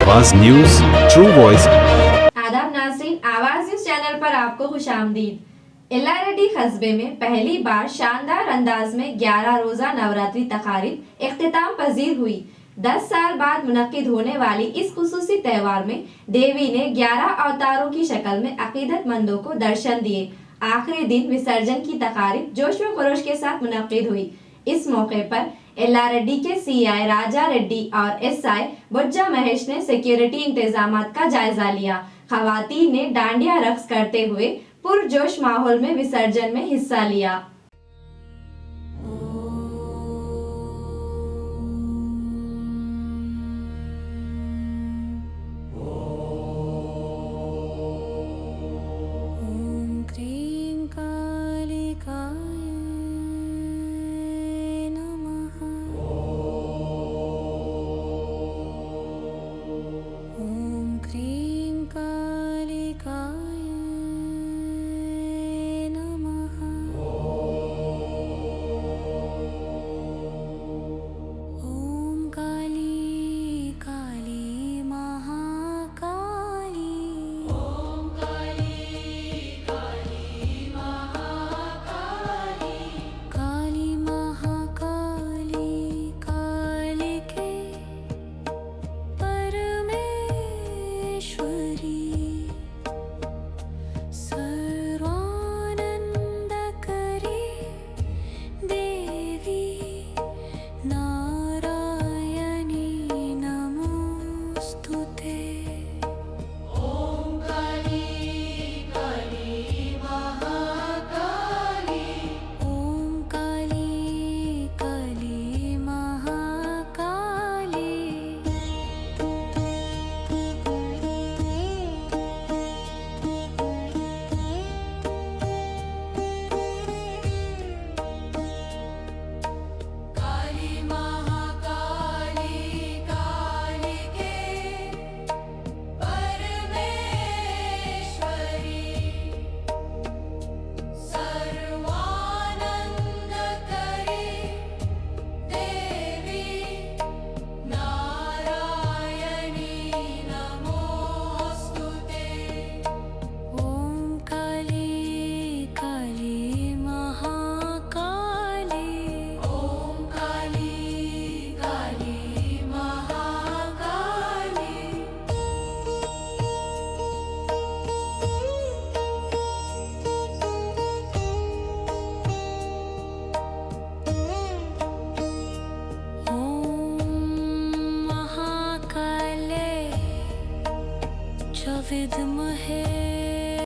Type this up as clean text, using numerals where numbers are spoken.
आवाज news, true voice. आदाब नाज़रीन, आवाज न्यूज चैनल पर आपको खुशामदीद। एल्लारेडी कस्बे में पहली बार शानदार अंदाज में 11 रोजा नवरात्रि तकारीब इख्तिताम पजीर हुई। 10 साल बाद मुनक्किद होने वाली इस खुसूसी त्यौहार में देवी ने 11 अवतारों की शक्ल में अकीदतमंदों को दर्शन दिए। आखिरी दिन विसर्जन की तकारीब जोश व खरोश के साथ मुनक्किद हुई। इस मौके पर एल्लारेड्डी के सीआई राजा रेड्डी और एसआई बुज्जा महेश ने सिक्योरिटी इंतजामात का जायजा लिया। खवातीन ने डांडिया रक्स करते हुए पुरजोश माहौल में विसर्जन में हिस्सा लिया। विद्महे